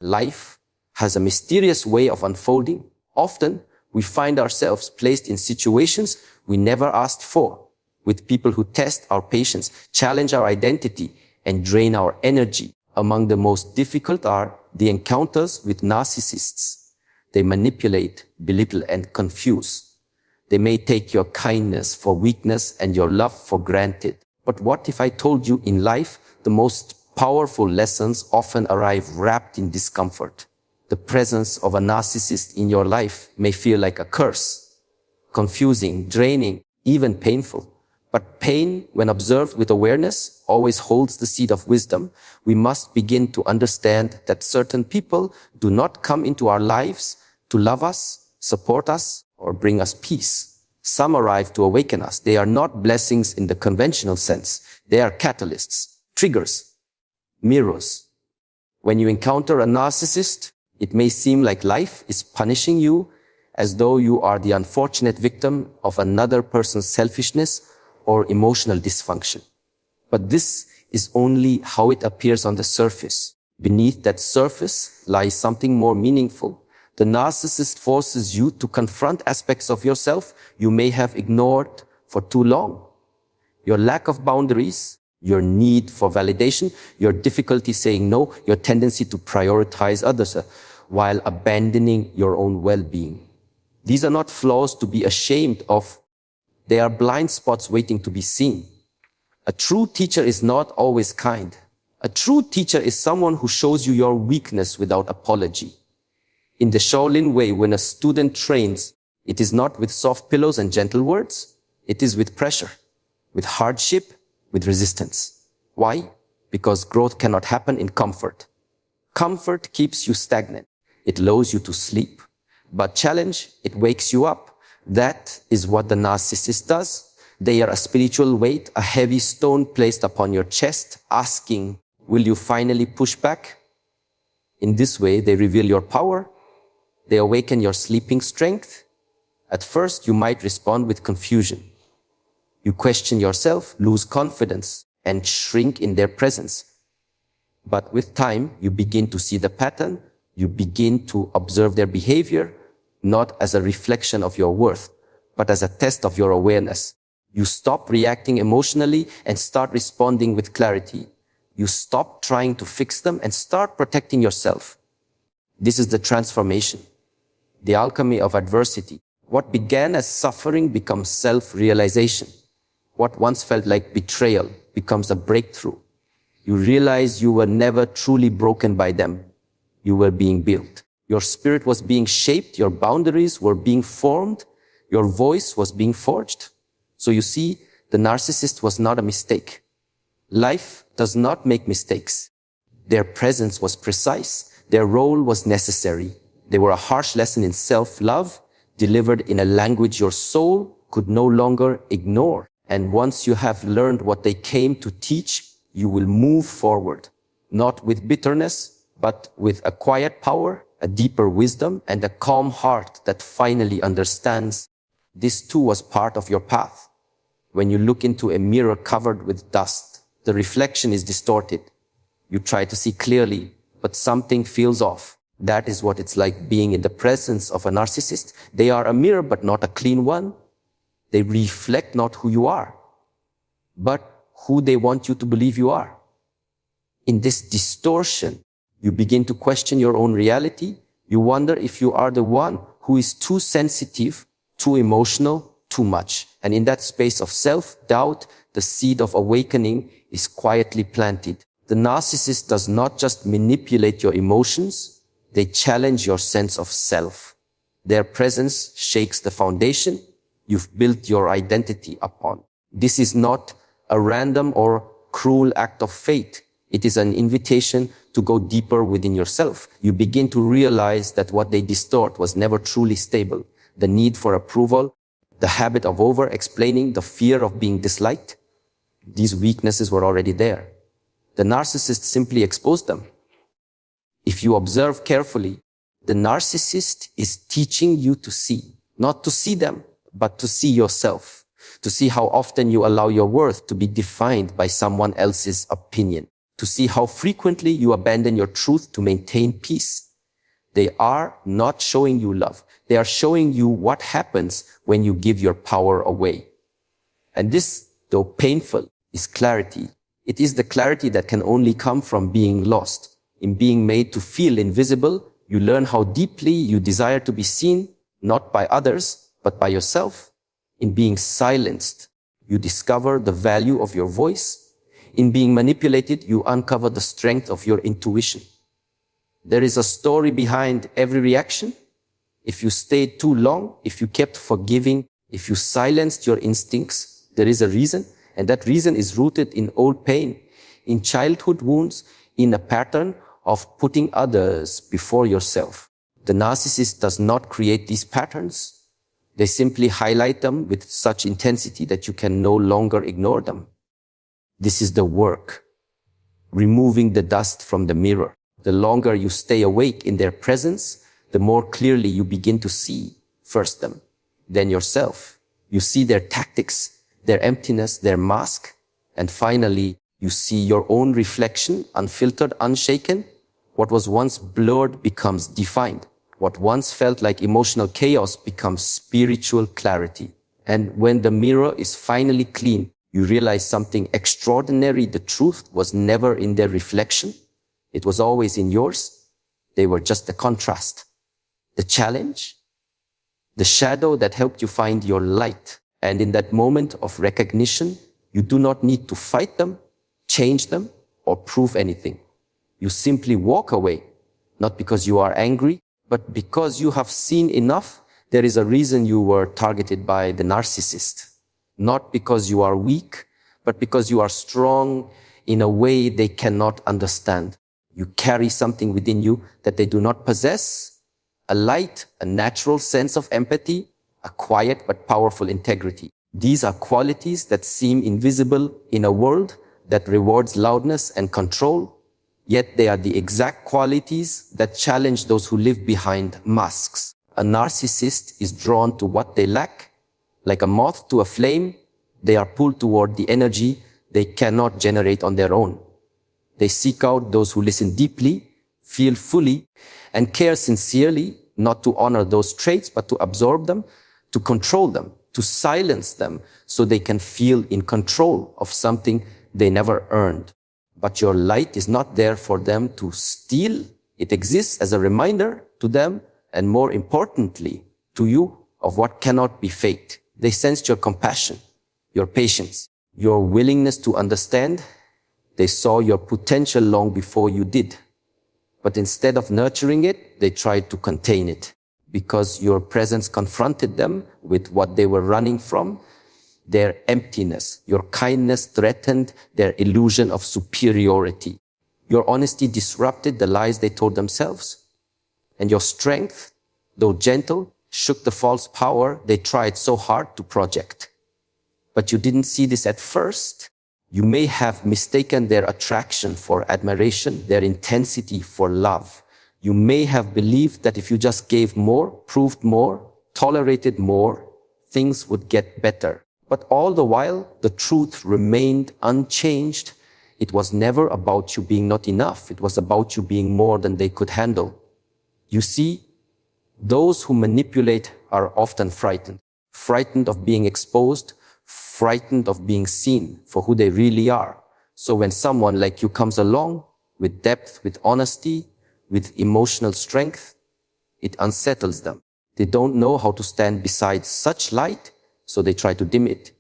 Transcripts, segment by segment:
Life has a mysterious way of unfolding. Often, we find ourselves placed in situations we never asked for, with people who test our patience, challenge our identity, and drain our energy. Among the most difficult are the encounters with narcissists. They manipulate, belittle, and confuse. They may take your kindness for weakness and your love for granted. But what if I told you in life, the most powerful lessons often arrive wrapped in discomfort? The presence of a narcissist in your life may feel like a curse, confusing, draining, even painful. But pain, when observed with awareness, always holds the seed of wisdom. We must begin to understand that certain people do not come into our lives to love us, support us, or bring us peace. Some arrive to awaken us. They are not blessings in the conventional sense. They are catalysts, triggers, mirrors. When you encounter a narcissist, it may seem like life is punishing you as though you are the unfortunate victim of another person's selfishness or emotional dysfunction. But this is only how it appears on the surface. Beneath that surface lies something more meaningful. The narcissist forces you to confront aspects of yourself you may have ignored for too long. Your lack of boundaries, your need for validation, your difficulty saying no, your tendency to prioritize others while abandoning your own well-being. These are not flaws to be ashamed of. They are blind spots waiting to be seen. A true teacher is not always kind. A true teacher is someone who shows you your weakness without apology. In the SHAOLIN way, when a student trains, it is not with soft pillows and gentle words. It is with pressure, with hardship, with resistance. Why? Because growth cannot happen in comfort. Comfort keeps you stagnant. It lulls you to sleep. But challenge, it wakes you up. That is what the narcissist does. They are a spiritual weight, a heavy stone placed upon your chest, asking, will you finally push back? In this way, they reveal your power. They awaken your sleeping strength. At first, you might respond with confusion. You question yourself, lose confidence, and shrink in their presence. But with time, you begin to see the pattern. You begin to observe their behavior, not as a reflection of your worth, but as a test of your awareness. You stop reacting emotionally and start responding with clarity. You stop trying to fix them and start protecting yourself. This is the transformation, the alchemy of adversity. What began as suffering becomes self-realization. What once felt like betrayal becomes a breakthrough. You realize you were never truly broken by them. You were being built. Your spirit was being shaped. Your boundaries were being formed. Your voice was being forged. So you see, the narcissist was not a mistake. Life does not make mistakes. Their presence was precise. Their role was necessary. They were a harsh lesson in self-love, delivered in a language your soul could no longer ignore. And once you have learned what they came to teach, you will move forward, not with bitterness, but with a quiet power, a deeper wisdom, and a calm heart that finally understands. This too was part of your path. When you look into a mirror covered with dust, the reflection is distorted. You try to see clearly, but something feels off. That is what it's like being in the presence of a narcissist. They are a mirror, but not a clean one. They reflect not who you are, but who they want you to believe you are. In this distortion, you begin to question your own reality. You wonder if you are the one who is too sensitive, too emotional, too much. And in that space of self-doubt, the seed of awakening is quietly planted. The narcissist does not just manipulate your emotions, they challenge your sense of self. Their presence shakes the foundation you've built your identity upon. This is not a random or cruel act of fate. It is an invitation to go deeper within yourself. You begin to realize that what they distort was never truly stable. The need for approval, the habit of over-explaining, the fear of being disliked, these weaknesses were already there. The narcissist simply exposed them. If you observe carefully, the narcissist is teaching you to see, not to see them, but to see yourself, to see how often you allow your worth to be defined by someone else's opinion, to see how frequently you abandon your truth to maintain peace. They are not showing you love. They are showing you what happens when you give your power away. And this, though painful, is clarity. It is the clarity that can only come from being lost. In being made to feel invisible, you learn how deeply you desire to be seen, not by others, but by yourself. In being silenced, you discover the value of your voice. In being manipulated, you uncover the strength of your intuition. There is a story behind every reaction. If you stayed too long, if you kept forgiving, if you silenced your instincts, there is a reason, and that reason is rooted in old pain, in childhood wounds, in a pattern of putting others before yourself. The narcissist does not create these patterns. They simply highlight them with such intensity that you can no longer ignore them. This is the work, removing the dust from the mirror. The longer you stay awake in their presence, the more clearly you begin to see first them, then yourself. You see their tactics, their emptiness, their mask, and finally you see your own reflection, unfiltered, unshaken. What was once blurred becomes defined. What once felt like emotional chaos becomes spiritual clarity. And when the mirror is finally clean, you realize something extraordinary. The truth was never in their reflection. It was always in yours. They were just the contrast, the challenge, the shadow that helped you find your light. And in that moment of recognition, you do not need to fight them, change them, or prove anything. You simply walk away, not because you are angry, but because you have seen enough. There is a reason you were targeted by the narcissist. Not because you are weak, but because you are strong in a way they cannot understand. You carry something within you that they do not possess, a light, a natural sense of empathy, a quiet but powerful integrity. These are qualities that seem invisible in a world that rewards loudness and control, yet they are the exact qualities that challenge those who live behind masks. A narcissist is drawn to what they lack. Like a moth to a flame, they are pulled toward the energy they cannot generate on their own. They seek out those who listen deeply, feel fully, and care sincerely, not to honor those traits, but to absorb them, to control them, to silence them, so they can feel in control of something they never earned. But your light is not there for them to steal. It exists as a reminder to them, and more importantly, to you, of what cannot be faked. They sensed your compassion, your patience, your willingness to understand. They saw your potential long before you did. But instead of nurturing it, they tried to contain it, because your presence confronted them with what they were running from, their emptiness. Your kindness threatened their illusion of superiority. Your honesty disrupted the lies they told themselves. And your strength, though gentle, shook the false power they tried so hard to project. But you didn't see this at first. You may have mistaken their attraction for admiration, their intensity for love. You may have believed that if you just gave more, proved more, tolerated more, things would get better. But all the while, the truth remained unchanged. It was never about you being not enough. It was about you being more than they could handle. You see, those who manipulate are often frightened of being exposed, frightened of being seen for who they really are. So when someone like you comes along with depth, with honesty, with emotional strength, it unsettles them. They don't know how to stand beside such light, so they try to dim it.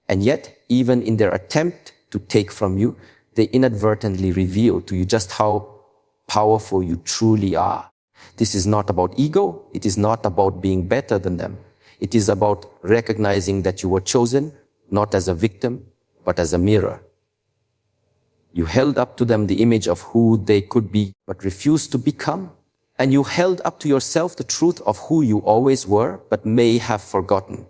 And yet, even in their attempt to take from you, they inadvertently reveal to you just how powerful you truly are. This is not about ego. It is not about being better than them. It is about recognizing that you were chosen, not as a victim, but as a mirror. You held up to them the image of who they could be, but refused to become. And you held up to yourself the truth of who you always were, but may have forgotten.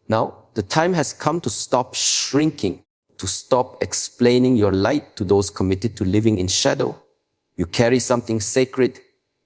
Now, the time has come to stop shrinking, to stop explaining your light to those committed to living in shadow. You carry something sacred,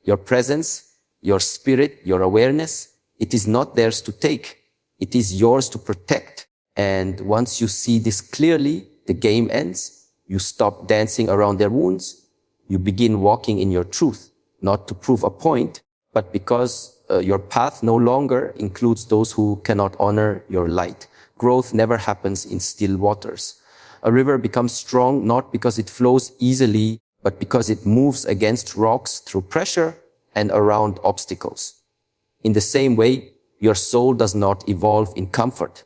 your presence, your spirit, your awareness. It is not theirs to take. It is yours to protect. And once you see this clearly, the game ends. You stop dancing around their wounds. You begin walking in your truth, not to prove a point, but because your path no longer includes those who cannot honor your light. Growth never happens in still waters. A river becomes strong not because it flows easily, but because it moves against rocks through pressure and around obstacles. In the same way, your soul does not evolve in comfort.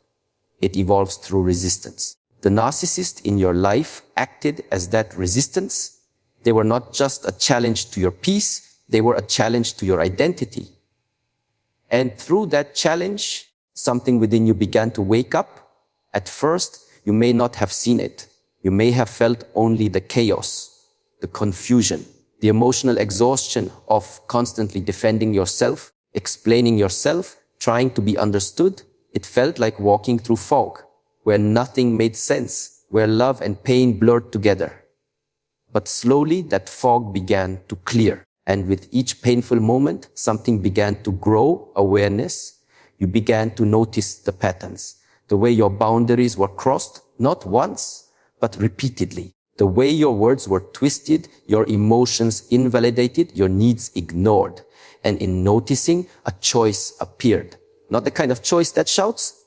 It evolves through resistance. The narcissist in your life acted as that resistance. They were not just a challenge to your peace, they were a challenge to your identity. And through that challenge, something within you began to wake up. At first, you may not have seen it. You may have felt only the chaos, the confusion, the emotional exhaustion of constantly defending yourself, explaining yourself, trying to be understood. It felt like walking through fog, where nothing made sense, where love and pain blurred together. But slowly that fog began to clear. And with each painful moment, something began to grow, awareness. You began to notice the patterns, the way your boundaries were crossed, not once, but repeatedly. The way your words were twisted, your emotions invalidated, your needs ignored. And in noticing, a choice appeared. Not the kind of choice that shouts,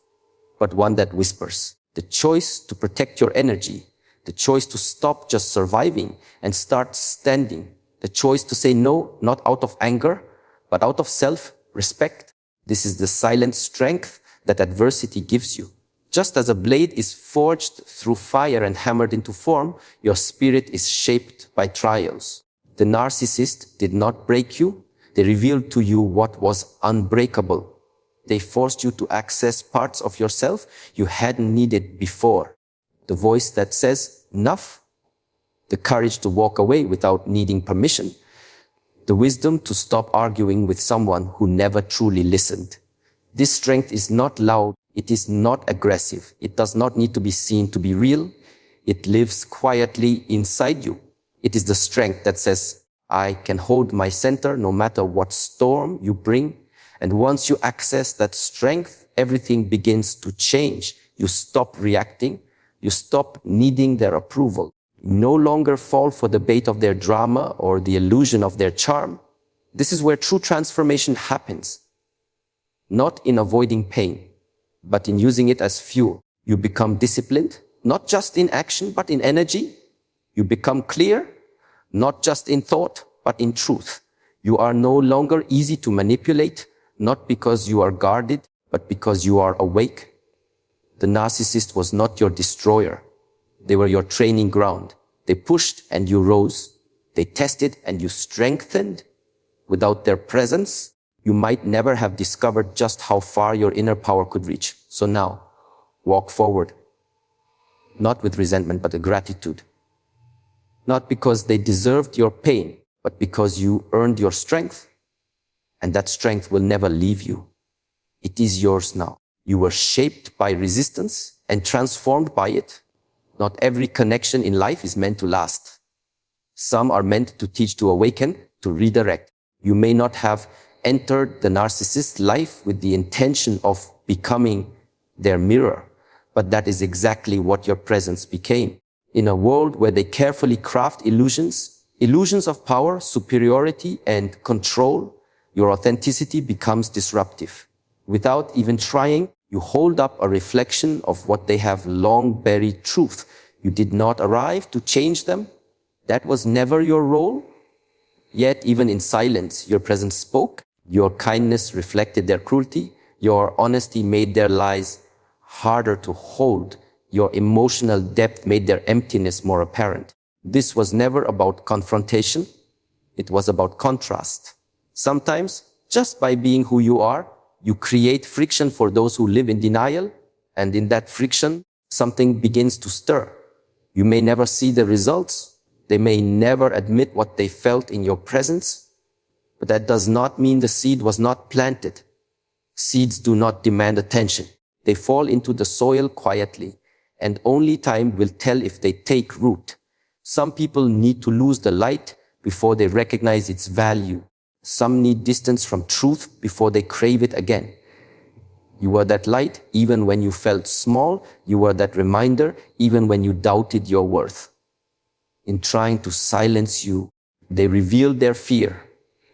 but one that whispers. The choice to protect your energy. The choice to stop just surviving and start standing. The choice to say no, not out of anger, but out of self-respect. This is the silent strength that adversity gives you. Just as a blade is forged through fire and hammered into form, your spirit is shaped by trials. The narcissist did not break you. They revealed to you what was unbreakable. They forced you to access parts of yourself you hadn't needed before. The voice that says, enough. The courage to walk away without needing permission. The wisdom to stop arguing with someone who never truly listened. This strength is not loud. It is not aggressive. It does not need to be seen to be real. It lives quietly inside you. It is the strength that says, I can hold my center no matter what storm you bring. And once you access that strength, everything begins to change. You stop reacting. You stop needing their approval. You no longer fall for the bait of their drama or the illusion of their charm. This is where true transformation happens. Not in avoiding pain, but in using it as fuel. You become disciplined, not just in action, but in energy. You become clear, not just in thought, but in truth. You are no longer easy to manipulate, not because you are guarded, but because you are awake. The narcissist was not your destroyer. They were your training ground. They pushed and you rose. They tested and you strengthened. Without their presence, you might never have discovered just how far your inner power could reach. So now, walk forward. Not with resentment, but with gratitude. Not because they deserved your pain, but because you earned your strength. And that strength will never leave you. It is yours now. You were shaped by resistance and transformed by it. Not every connection in life is meant to last. Some are meant to teach, to awaken, to redirect. You may not have entered the narcissist's life with the intention of becoming their mirror, but that is exactly what your presence became. In a world where they carefully craft illusions of power, superiority, and control, your authenticity becomes disruptive. Without even trying, you hold up a reflection of what they have long buried truth. You did not arrive to change them. That was never your role. Yet even in silence, your presence spoke. Your kindness reflected their cruelty. Your honesty made their lies harder to hold. Your emotional depth made their emptiness more apparent. This was never about confrontation. It was about contrast. Sometimes, just by being who you are, you create friction for those who live in denial, and in that friction, something begins to stir. You may never see the results. They may never admit what they felt in your presence, but that does not mean the seed was not planted. Seeds do not demand attention. They fall into the soil quietly, and only time will tell if they take root. Some people need to lose the light before they recognize its value. Some need distance from truth before they crave it again. You were that light even when you felt small. You were that reminder even when you doubted your worth. In trying to silence you, they revealed their fear.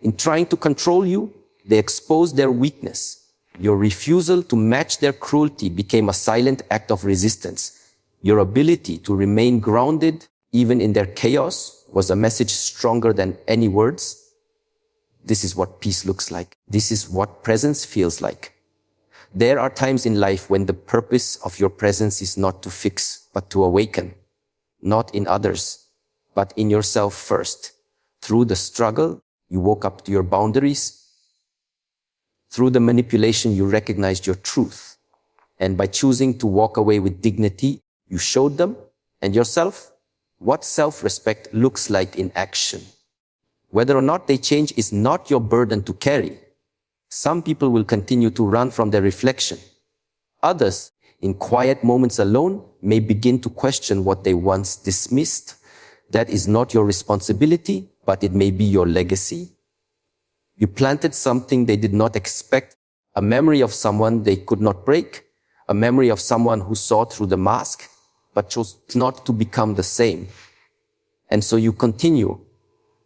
In trying to control you, they exposed their weakness. Your refusal to match their cruelty became a silent act of resistance. Your ability to remain grounded, even in their chaos, was a message stronger than any words. This is what peace looks like. This is what presence feels like. There are times in life when the purpose of your presence is not to fix, but to awaken. Not in others, but in yourself first. Through the struggle, you woke up to your boundaries. Through the manipulation, you recognized your truth. And by choosing to walk away with dignity, you showed them and yourself what self-respect looks like in action. Whether or not they change is not your burden to carry. Some people will continue to run from their reflection. Others, in quiet moments alone, may begin to question what they once dismissed. That is not your responsibility, but it may be your legacy. You planted something they did not expect, a memory of someone they could not break, a memory of someone who saw through the mask, but chose not to become the same. And so you continue,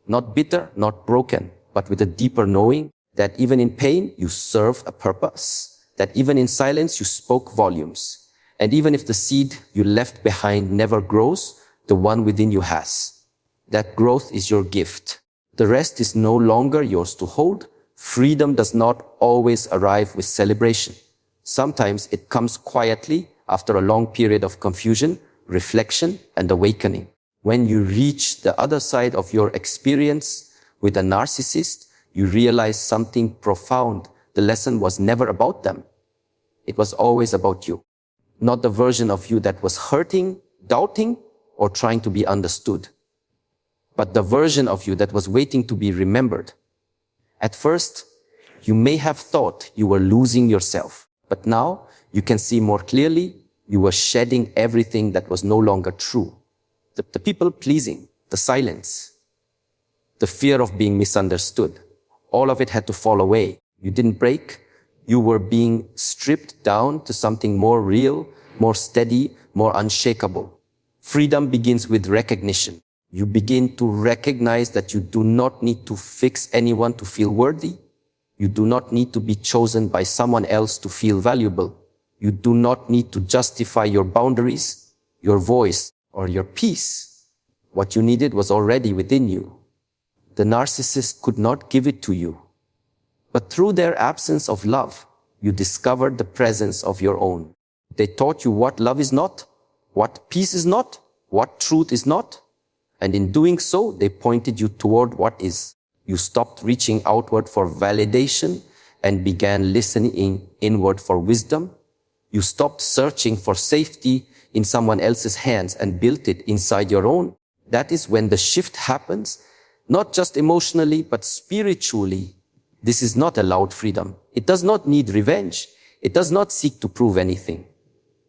not bitter, not broken, but with a deeper knowing that even in pain, you serve a purpose, that even in silence, you spoke volumes. And even if the seed you left behind never grows, the one within you has. That growth is your gift. The rest is no longer yours to hold. Freedom does not always arrive with celebration. Sometimes it comes quietly after a long period of confusion, reflection, and awakening. When you reach the other side of your experience with a narcissist, you realize something profound. The lesson was never about them. It was always about you. Not the version of you that was hurting, doubting, or trying to be understood, but the version of you that was waiting to be remembered. At first, you may have thought you were losing yourself, but now you can see more clearly you were shedding everything that was no longer true. The people pleasing, the silence, the fear of being misunderstood, all of it had to fall away. You didn't break. You were being stripped down to something more real, more steady, more unshakable. Freedom begins with recognition. You begin to recognize that you do not need to fix anyone to feel worthy. You do not need to be chosen by someone else to feel valuable. You do not need to justify your boundaries, your voice, or your peace. What you needed was already within you. The narcissist could not give it to you. But through their absence of love, you discovered the presence of your own. They taught you what love is not, what peace is not, what truth is not. And in doing so, they pointed you toward what is. You stopped reaching outward for validation and began listening inward for wisdom. You stopped searching for safety in someone else's hands and built it inside your own. That is when the shift happens, not just emotionally, but spiritually. This is not a loud freedom. It does not need revenge. It does not seek to prove anything.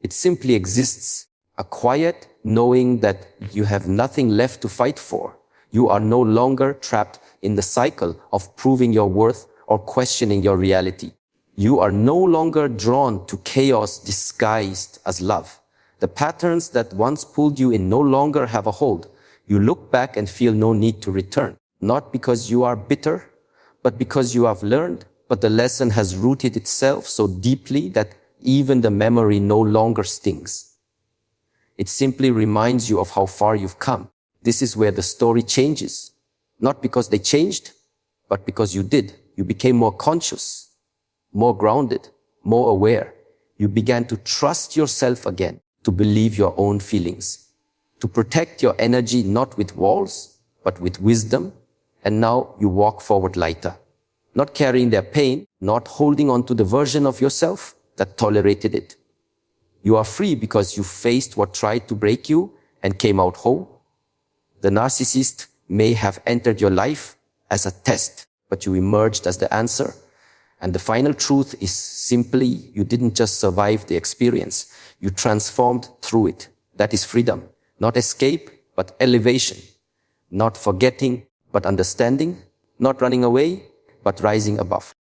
It simply exists, a quiet knowing that you have nothing left to fight for. You are no longer trapped in the cycle of proving your worth or questioning your reality. You are no longer drawn to chaos disguised as love. The patterns that once pulled you in no longer have a hold. You look back and feel no need to return, not because you are bitter, but because you have learned, but the lesson has rooted itself so deeply that even the memory no longer stings. It simply reminds you of how far you've come. This is where the story changes, not because they changed, but because you did. You became more conscious, more grounded, more aware. You began to trust yourself again, to believe your own feelings, to protect your energy not with walls, but with wisdom. And now you walk forward lighter, not carrying their pain, not holding on to the version of yourself that tolerated it. You are free because you faced what tried to break you and came out whole. The narcissist may have entered your life as a test, but you emerged as the answer. And the final truth is simply, you didn't just survive the experience, you transformed through it. That is freedom, not escape, but elevation, not forgetting, but understanding, not running away, but rising above.